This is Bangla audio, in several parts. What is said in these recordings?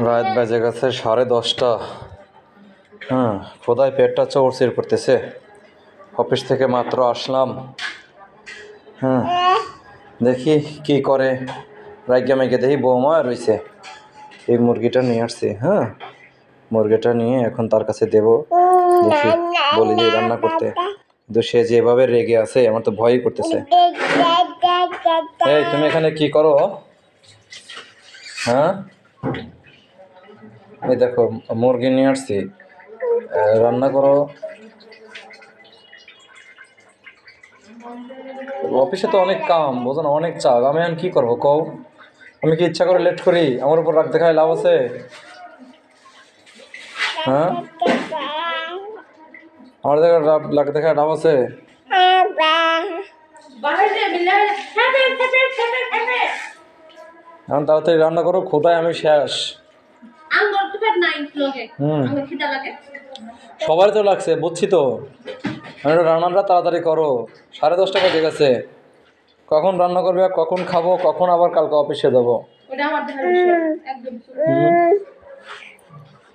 রাত বেজে গেছে 10:30। খোদায় পেটটা চৌড়চির করতেছে। অফিস থেকে মাত্র আসলাম। দেখি কি করে। রাইগা মেঘে দেখি বৌমা রয়েছে, এই মুরগিটা নিয়ে আসছি। মুরগিটা নিয়ে এখন তার কাছে দেব। দেখি বলি যে রান্না করতে, কিন্তু সে যেভাবে রেগে আছে আমার তো ভয়ই করতেছে। এই তুমি এখানে কি করো? এই দেখো মুরগি নিয়ে আসছি, রান্না করো। অফিসে তো অনেক কাম, বোঝো না, অনেক চাপ। আমি এখন কি করবো কও? আমি কি ইচ্ছা করে লেট করি? আমার উপর রাগ দেখায় লাভ আছে? আমার রাগ দেখায় লাভ আছে? এখন তাড়াতাড়ি রান্না করো, খোদায় আমি শেষ। সবার তো লাগছে, বুঝছি তো। রান্নাটা তাড়াতাড়ি করো, 10:30 বেজে গেছে। কখন রান্না করবে, কখন খাবো, কখন আবার কালকে অফিসে যাবো?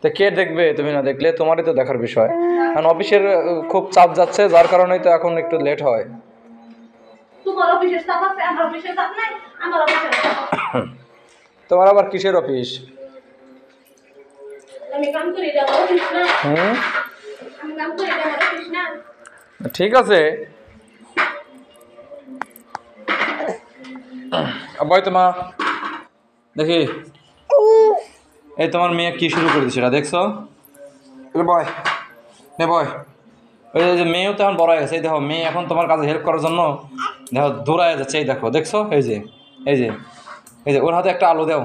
তো কে দেখবে? তুমি না দেখলে তোমারই তো দেখার বিষয়। কারণ অফিসের খুব চাপ যাচ্ছে, যার কারণেই তো এখন একটু লেট হয়। তোমার আবার কিসের অফিস? ঠিক আছে, বয় তোমা দেখি। এই তোমার মেয়ে কি শুরু করে দিচ্ছে, দেখছো? বয় নে বয়। ওই যে মেয়েও তো এখন বড় হয়ে গেছে। এই দেখো মেয়ে এখন তোমার কাছে হেল্প করার জন্য দেখো দৌড়ায় যাচ্ছে। এই দেখো, দেখছো? এই যে এই যে এই যে ওর হাতে একটা আলু দাও,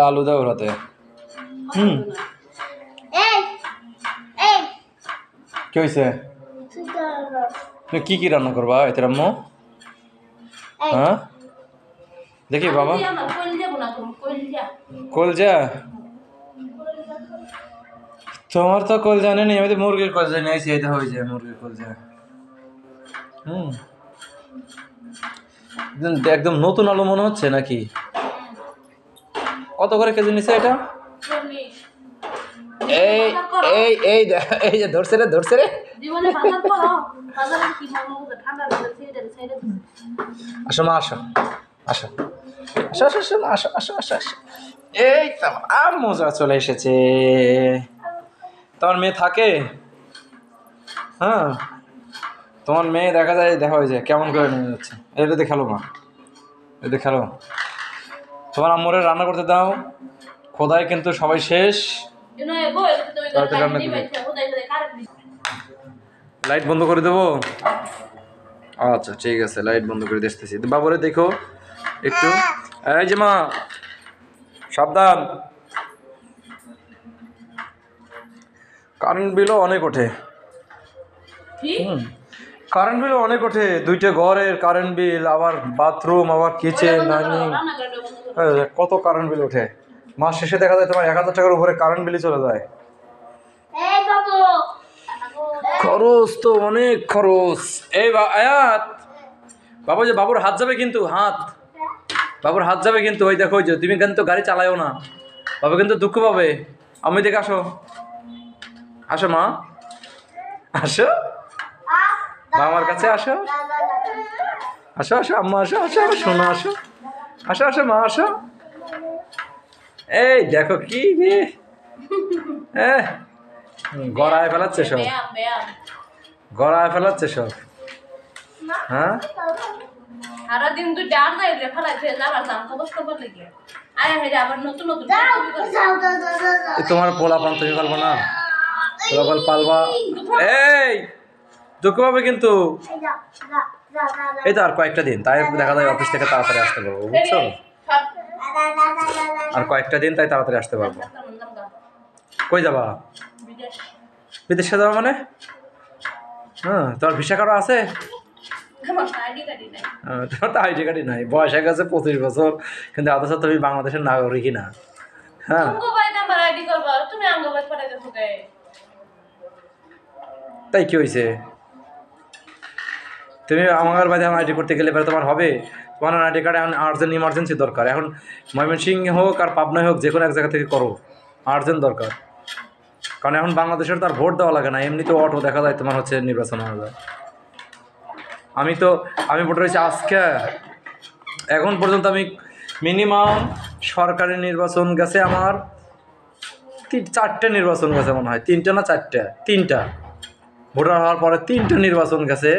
আলু দাও ওর হাতে। কি হয়েছে? তুমি কি কি রান্না করবা এতে আম্মু? দেখি বাবা, কলজা। তোমার তো কলজা নেই, আমি তো মুরগির কলজা নিয়েছি। এটা হয়ে যায় মুরগির কলজা। একদম নতুন আলু মনে হচ্ছে নাকি? কত করে কেজি নিছে এটা? এই এই এই এই যে ধরছে রে, ধরছে রে। আসো মা, আসো আসো আসো আসো আসো আসো আসো আসো আসো। এই তো মজা চলে এসেছে। তোমার মেয়ে থাকে? তোমার মেয়ে দেখা যায়, দেখা হয়েছে কেমন করে নিয়ে যাচ্ছে। এটাতে খেলো মা, এতে খেলো। তোমার আম্মুরে রান্না করতে দাও, খোদায় কিন্তু সবাই শেষ। লাইট বন্ধ করে দেবো? আচ্ছা ঠিক আছে, লাইট বন্ধ করে দেখতেছি। বাবুরে দেখো একটু। এই যে মা, সাবধান। কারেন্ট বিলও অনেক ওঠে। কারেন্ট বিল অনেক ওঠে। 2টে ঘরের কারেন্ট বিল, আবার বাথরুম, আবার কিচেন, ডাইনিং, কত কারেন্ট বিল ওঠে। মাস শেষে দেখা যায় তোমার 1000 টাকার উপরে কারেন্ট বিলই চলে যায়। খরচ তো অনেক খরচ। এই আয়াত বাবু, যে বাবুর হাত যাবে কিন্তু, হাত, বাবুর হাত যাবে কিন্তু। ওই দেখো, ওই যে তুমি কিন্তু গাড়ি চালায়ও না, বাবু কিন্তু দুঃখ পাবে। আমি দেখে আসো, আসো মা, আসো আমার কাছে আসো, আসো আসো আম্মা, আসো আসো শোনো, আসো আসো আসো মা, আসো। এই দেখো কি রে, গড়ায় ফেলাচ্ছে সব, গড়ায় ফেলাচ্ছে সব। তোমার পোলা পান তুমি পালবো না? পোলা পালবা? এই দুঃখ পাবে কিন্তু। এই তো আর কয়েকটা দিন, তাই দেখা যায় অফিস থেকে তাড়াতাড়ি আসতে পারবো, বুঝছো? আর কয়েকটা দিন, তাই তাড়াতাড়ি আসতে পারবো। কই যাবা? বিদেশে যাবা মানে? তোমার ভিসা কার্ড আছে? তোমার তো আইডি কার্ডই নাই। বয়স হয়ে গেছে 25 বছর, কিন্তু অথচ তুমি বাংলাদেশের নাগরিকই না। তাই কি হয়েছে? তুমি আমার বাড়িতে আইডি করতে গেলে তোমার হবে? ওয়ান আইডি কার্ড এখন আর্জেন্ট ইমার্জেন্সি দরকার। এখন ময়মনসিংহে হোক আর পাবনায় হোক যে কোনো এক জায়গা থেকে করো, আর্জেন্ট দরকার। কারণ এখন বাংলাদেশের তার ভোট দেওয়া লাগে না, এমনিতে অটো দেখা যায় তোমার হচ্ছে নির্বাচন হয়ে যায়। আমি ভোটার হয়েছি আজকে, এখন পর্যন্ত আমি মিনিমাম সরকারি নির্বাচন গেছে আমার 4টে নির্বাচন গেছে মনে হয়, 3টে না 4টে, 3টা ভোটার হওয়ার পরে 3টা নির্বাচন গেছে,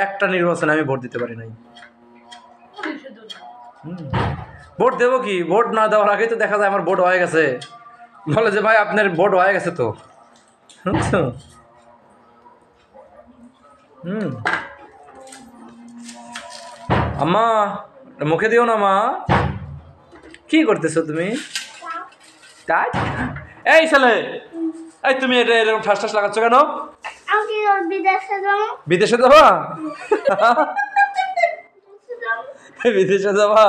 একটা নির্বাচনে আমি ভোট দিতে পারি নাই। ভোট দেবো কি, ভোট না দেওয়ার আগেই তো দেখা যায় আমার ভোট হয়ে গেছে, বলে যে ভাই আপনার ভোট হয়ে গেছে তো। বুঝছো? আম্মা মুখে দিও না মা, কি করতেছো তুমি? তাই এই ছেলে, এই তুমি এটা এরকম ঠাস ঠাস লাগাচ্ছ কেন? বিদেশে যাবা? বিদেশে যাবা?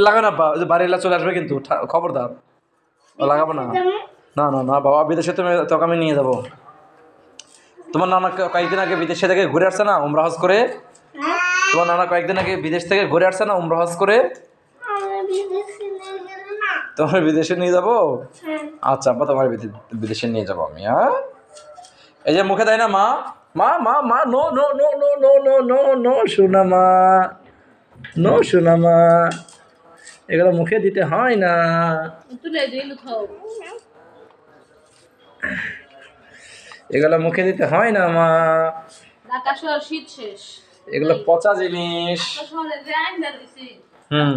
লাগা না বাড়ি এলা চলে আসবে কিন্তু, খবরদার লাগাবো না। না না না বাবা, বিদেশে তুমি তোকে আমি নিয়ে যাবো। তোমার নানা কয়েকদিন আগে বিদেশে থেকে ঘুরে আসছে না উমরা হজ করে? তোমার নানা কয়েকদিন আগে বিদেশ থেকে ঘুরে আসছে না উমরা হজ করে? তোমার বিদেশে নিয়ে যাবো? আচ্ছা আব্বা, তোমার বিদেশে নিয়ে যাবো আমি। হ্যাঁ, এই যে মুখে দেয় না মা, মা মা মা, no no no no no no no no শোনা মা, নো শোনা মা, এগুলো মুখে দিতে হয় না। এগুলো মুখে দিতে হয় না মা, এগুলো পচা জিনিস। হুম